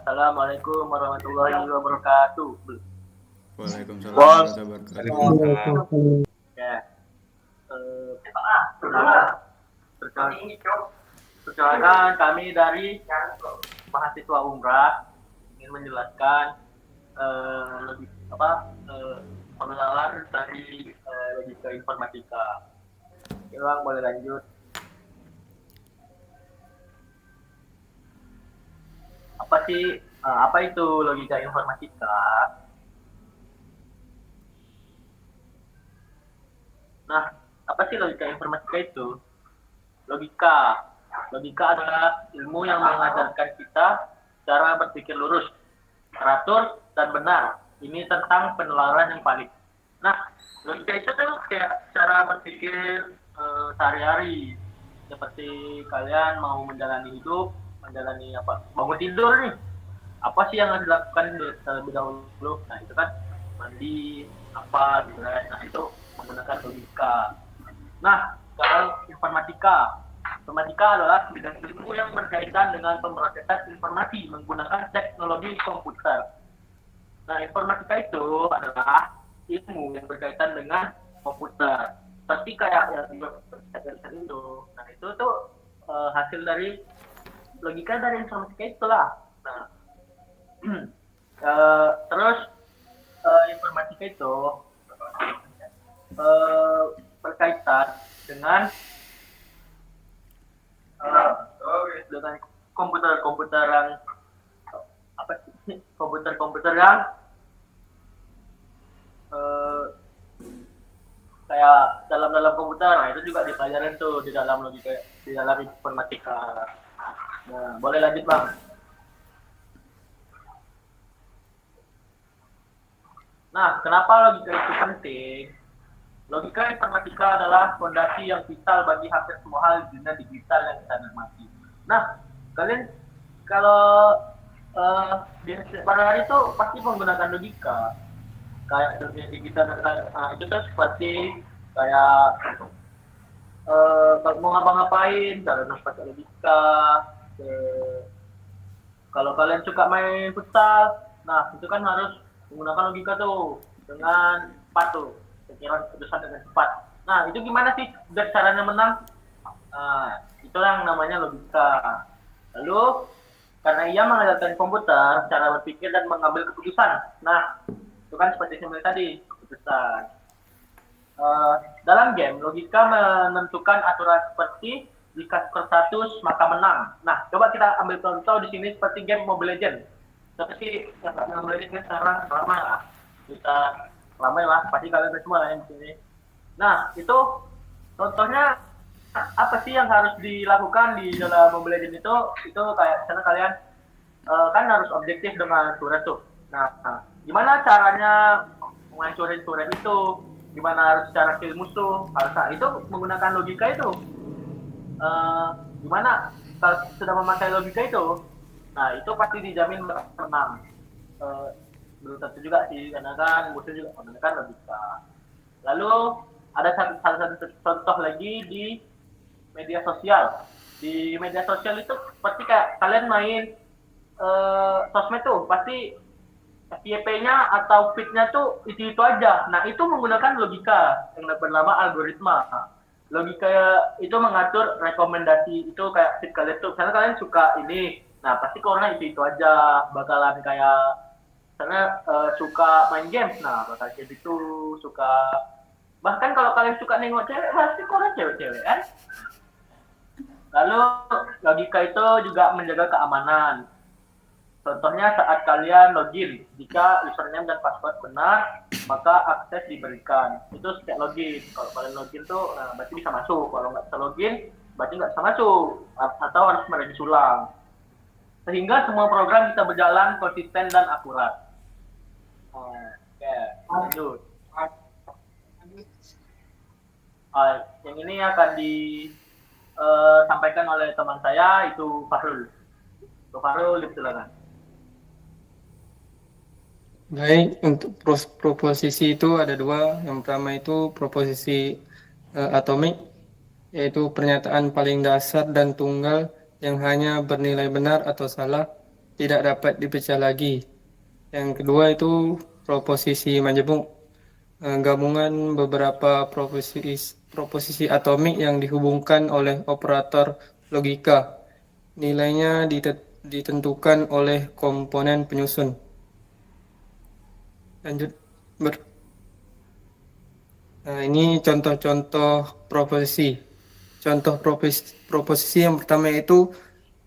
Assalamualaikum warahmatullahi wabarakatuh. Waalaikumsalam Bos. warahmatullahi wabarakatuh. Ya. Perkenalkan kami dari mahasiswa Umrah ingin menjelaskan lebih pengenalan dari logika informatika. Bang, boleh lanjut. Apa itu logika informatika? Nah, apa sih logika informatika itu? Logika adalah ilmu yang mengajarkan kita cara berpikir lurus, teratur, dan benar. Ini tentang penalaran yang valid. Nah, logika itu tuh kayak cara berpikir sehari-hari. Seperti kalian mau menjalani hidup, bangun tidur nih. Apa sih yang harus dilakukan terlebih dahulu? Nah, itu kan mandi, apa, gitu kan. Nah, itu menggunakan logika. Nah, kalau informatika adalah bidang ilmu yang berkaitan dengan pemrosesan informasi menggunakan teknologi komputer. Nah, informatika itu adalah ilmu yang berkaitan dengan komputer. Seperti kayak yang dijelaskan itu. Nah, itu tuh hasil dari logika dari informatika itulah. Nah, terus informatika itu berkaitan dengan komputer yang komputer yang kayak dalam komputer. Nah, itu juga dipelajarin tuh di dalam logika, di dalam informatika. Nah, boleh lanjut, Bang. Nah, kenapa logika itu penting? Logika informatika adalah fondasi yang vital bagi hampir semua hal di dunia digital yang kita nikmati. Nah, kalian kalau pada hari itu pasti menggunakan logika. Kayak dunia digital, itu kan seperti kayak kalau mau ngapa-ngapain, harus pakai logika. Kalau kalian suka main futsal, nah itu kan harus menggunakan logika tuh dengan cepat tuh, pikiran keputusan dengan cepat. Nah, itu gimana sih biar caranya menang? Nah, itulah yang namanya logika. Lalu karena ia mengajarkan komputer cara berpikir dan mengambil keputusan. Nah, itu kan seperti yang tadi, keputusan. Dalam game, logika menentukan aturan seperti jika skor 100 maka menang. Nah, coba kita ambil contoh di sini seperti game Mobile Legends. Seperti Mobile Legends sekarang lama lah. Kita lama lah, pasti kalian semua lah yang di sini. Nah, itu contohnya apa sih yang harus dilakukan di dalam Mobile Legends itu kayak misalnya kalian kan harus objektif dengan turret tuh. Nah, gimana caranya menghancurin turret itu? Gimana harus cara kill musuh? Itu menggunakan logika itu. Gimana kalau sudah memakai logika itu? Nah, itu pasti dijamin menang. Belum tentu juga sih, karena kan musuh juga menggunakan logika. Lalu ada salah satu contoh lagi di media sosial. Di media sosial itu seperti kayak kalian main sosmed tuh, pasti FYP-nya atau feed-nya tuh itu aja. Nah, itu menggunakan logika yang bernama algoritma. Logika itu mengatur rekomendasi itu kayak feed kalian tuh. Misalnya kalian suka ini, nah pasti corona itu aja. Bakalan kayak misalnya suka main game, nah bakal kayak gitu. Suka, bahkan kalau kalian suka nengok cewek, pasti corona cewek-cewek kan. Lalu logika itu juga menjaga keamanan. Contohnya saat kalian login, jika username dan password benar, maka akses diberikan. Itu setiap login. Kalau kalian login tuh, berarti bisa masuk. Kalau nggak bisa login, berarti nggak bisa masuk. Atau harus merevisi ulang. Sehingga semua program bisa berjalan konsisten dan akurat. Oke, lanjut. Yang ini akan disampaikan oleh teman saya, itu Fahrul. Fahrul, silakan. Baik, untuk proposisi itu ada dua. Yang pertama itu proposisi atomik, yaitu pernyataan paling dasar dan tunggal yang hanya bernilai benar atau salah. tidak dapat dipecah lagi. Yang kedua itu proposisi majemuk, gabungan beberapa proposisi atomik yang dihubungkan oleh operator logika. Nilainya ditentukan oleh komponen penyusun. Lanjut. Nah, ini contoh-contoh proposisi. Contoh proposisi yang pertama itu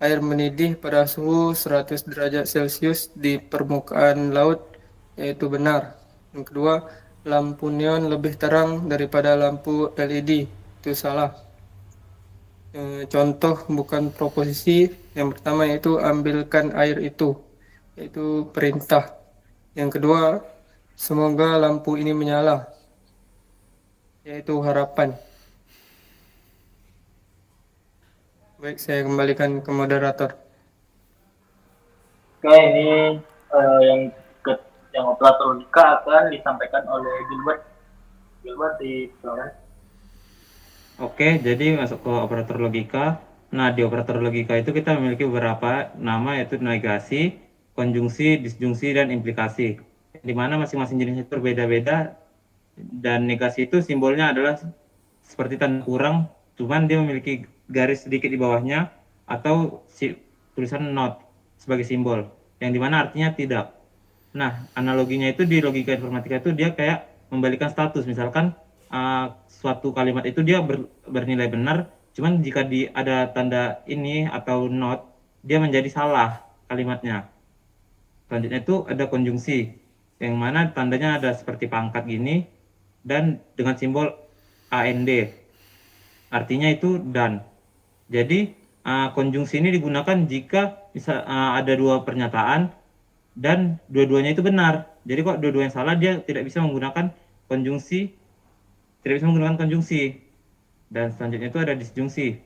air mendidih pada suhu 100 derajat Celcius di permukaan laut, yaitu benar. Yang kedua, lampu neon lebih terang daripada lampu LED, itu salah. Contoh bukan proposisi, yang pertama yaitu ambilkan air itu, yaitu perintah. Yang kedua, semoga lampu ini menyala, yaitu harapan. Baik, saya kembalikan ke moderator. Oke, ini yang yang operator logika akan disampaikan oleh Gilbert. Gilbert di silakan. Oke, jadi masuk ke operator logika. Nah, di operator logika itu kita memiliki beberapa nama, yaitu negasi, konjungsi, disjungsi, dan implikasi. Di mana masing-masing jenisnya itu berbeda-beda, dan negasi itu simbolnya adalah seperti tanda kurang, cuman dia memiliki garis sedikit di bawahnya, atau tulisan not sebagai simbol, yang dimana artinya tidak. Nah, analoginya itu di logika informatika itu dia kayak membalikan status. Misalkan suatu kalimat itu dia bernilai benar, cuman jika ada tanda ini atau not, dia menjadi salah kalimatnya. Selanjutnya itu ada konjungsi, yang mana tandanya ada seperti pangkat gini, dan dengan simbol AND. Artinya itu dan. Jadi, konjungsi ini digunakan jika ada dua pernyataan, dan dua-duanya itu benar. Jadi kok dua-duanya salah, dia tidak bisa menggunakan konjungsi, Dan selanjutnya itu ada disjungsi.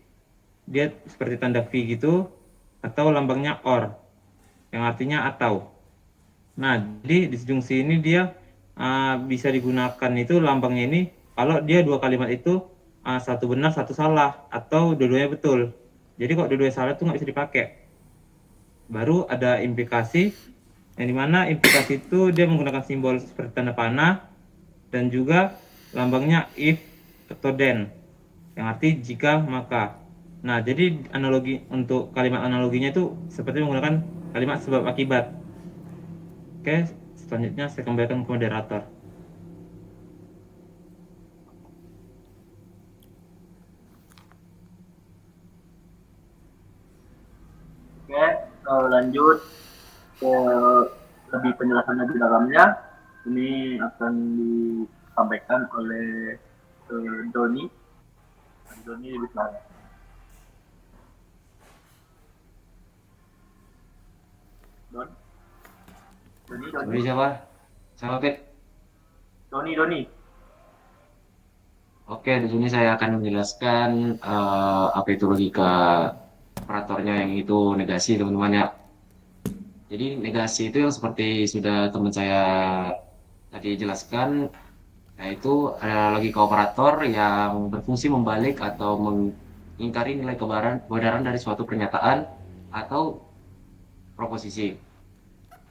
Dia seperti tanda V gitu, atau lambangnya OR, yang artinya atau. Nah, jadi disjungsi ini dia bisa digunakan itu lambangnya ini kalau dia dua kalimat itu satu benar, satu salah, atau dua-duanya betul. Jadi kok dua-duanya salah itu nggak bisa dipakai. Baru ada implikasi, yang dimana implikasi itu dia menggunakan simbol seperti tanda panah, dan juga lambangnya if atau then, yang arti jika maka. Nah, jadi analogi untuk kalimat analoginya itu seperti menggunakan kalimat sebab akibat. Oke, selanjutnya saya kembalikan ke moderator. Oke, lanjut ke lebih penjelasannya di dalamnya. Ini akan disampaikan oleh Doni. Doni bisa. Doni. Siapa? Sama Pit. Doni. Oke, di sini saya akan menjelaskan apa itu logika operatornya, yang itu negasi, teman-teman ya. Jadi negasi itu yang seperti sudah teman saya tadi jelaskan, yaitu adalah logika operator yang berfungsi membalik atau mengingkari nilai kebenaran dari suatu pernyataan atau proposisi.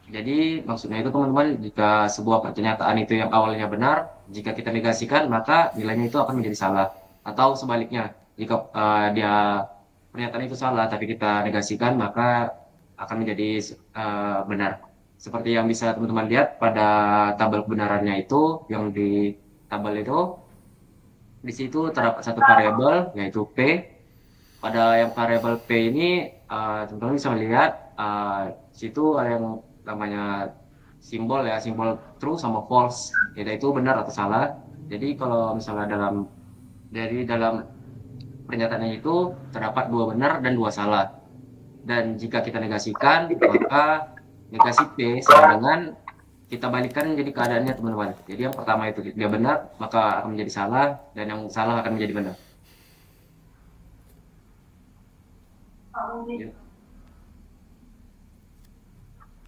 Jadi maksudnya itu teman-teman, jika sebuah pernyataan itu yang awalnya benar, jika kita negasikan maka nilainya itu akan menjadi salah. Atau sebaliknya, jika pernyataan itu salah tapi kita negasikan maka akan menjadi benar. Seperti yang bisa teman-teman lihat pada tabel kebenarannya itu, yang di tabel itu di situ terdapat satu variabel yaitu P. Pada yang variabel P ini teman-teman bisa melihat situ ada yang namanya simbol ya, simbol true sama false, yaitu benar atau salah. Jadi kalau misalnya dalam pernyataannya itu terdapat dua benar dan dua salah, dan jika kita negasikan maka negasi P sama dengan kita balikkan jadi keadaannya teman-teman. Jadi yang pertama itu dia benar maka akan menjadi salah, dan yang salah akan menjadi benar.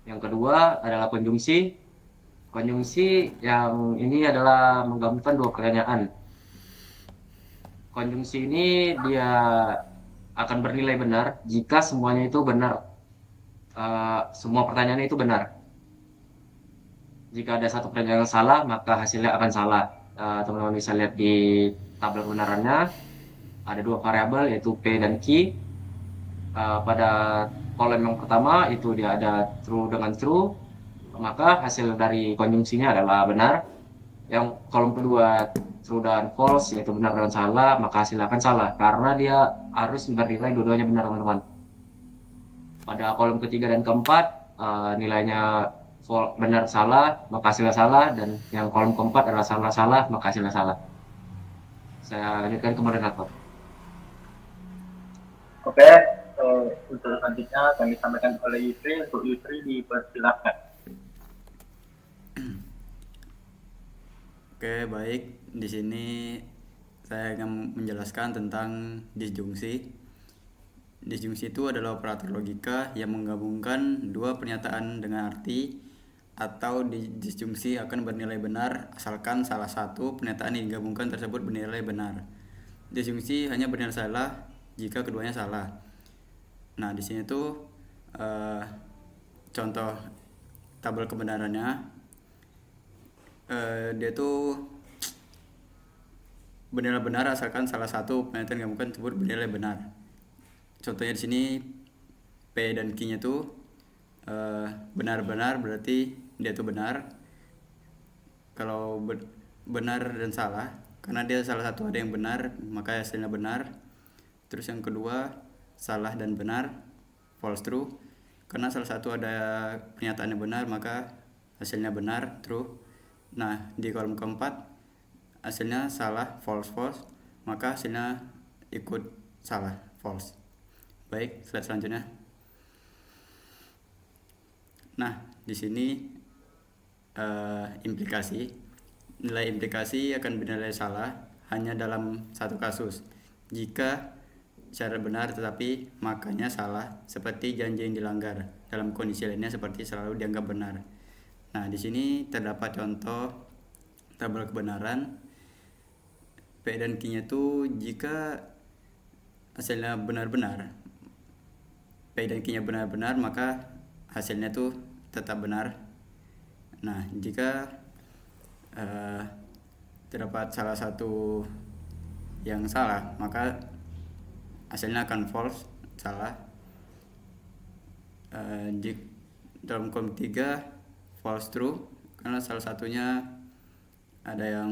Yang kedua adalah konjungsi. Konjungsi yang ini adalah menggabungkan dua pertanyaan. Konjungsi ini dia akan bernilai benar jika semuanya itu benar. semua pertanyaannya itu benar. Jika ada satu pertanyaan yang salah, maka hasilnya akan salah. Teman-teman bisa lihat di tabel kebenarannya, ada dua variabel yaitu P dan Q. Pada kolom yang pertama itu dia ada true dengan true, maka hasil dari konjungsinya adalah benar. Yang kolom kedua true dan false yaitu benar dan salah, maka hasilnya akan salah karena dia harus bernilai dua-duanya benar, teman-teman. Pada kolom ketiga dan keempat nilainya benar salah, maka hasilnya salah, dan yang kolom keempat adalah salah salah, maka hasilnya salah. Saya lanjutkan ke moderator. Oke, untuk selanjutnya kami sampaikan oleh Yusri. Untuk Yusri dipersilakan. Oke, baik. Di sini saya akan menjelaskan tentang disjungsi. Disjungsi itu adalah operator logika yang menggabungkan dua pernyataan dengan arti, atau disjungsi akan bernilai benar asalkan salah satu pernyataan yang digabungkan tersebut bernilai benar. Disjungsi hanya bernilai salah jika keduanya salah. Nah, di sini tuh contoh tabel kebenarannya. Dia tuh bernilai benar asalkan salah satu pernyataan yang digabungkan tersebut bernilai benar. Contohnya di sini P dan Q-nya tuh benar-benar berarti dia tuh benar. Kalau benar dan salah, karena dia salah satu ada yang benar, maka hasilnya benar. Terus yang kedua, salah dan benar, false true. Karena salah satu ada pernyataan yang benar, maka hasilnya benar, true. Nah, di kolom keempat hasilnya salah, false, false, maka hasilnya ikut salah, false. Baik, slide selanjutnya. Nah, di sini implikasi. Nilai implikasi akan bernilai salah hanya dalam satu kasus. Jika syarat benar tetapi maknanya salah, seperti janji yang dilanggar. Dalam kondisi lainnya seperti selalu dianggap benar. Nah, di sini terdapat contoh tabel kebenaran. P dan Q-nya itu jika hasilnya benar-benar, P dan Q-nya benar-benar, maka hasilnya tuh tetap benar. Nah, jika terdapat salah satu yang salah, maka hasilnya akan false, salah. Dalam kolom 3 false true, karena salah satunya ada yang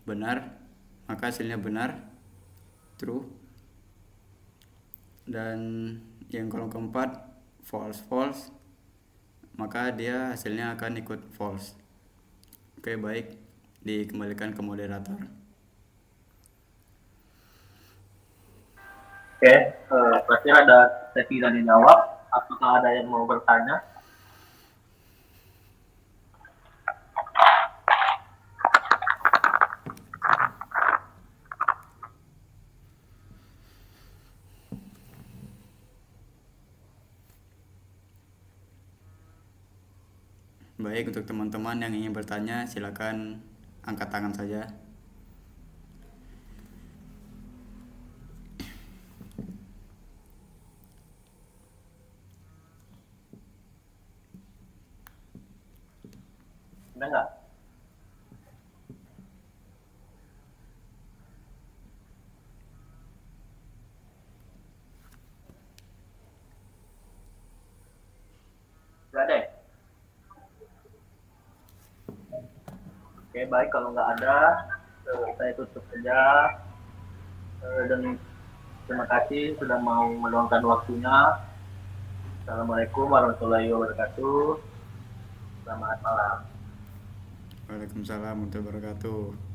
benar, maka hasilnya benar, true. Dan yang kolom keempat false false, maka dia hasilnya akan ikut false. Oke, baik, dikembalikan ke moderator. Oke, berarti ada sesi dan jawab. Apakah ada yang mau bertanya? Baik, untuk teman-teman yang ingin bertanya, silakan angkat tangan saja. Ada nggak? Nggak ada ya? Oke, baik, kalau nggak ada, saya tutup saja. Dan terima kasih sudah mau meluangkan waktunya. Assalamualaikum warahmatullahi wabarakatuh. Selamat malam. Waalaikumsalam warahmatullahi wabarakatuh.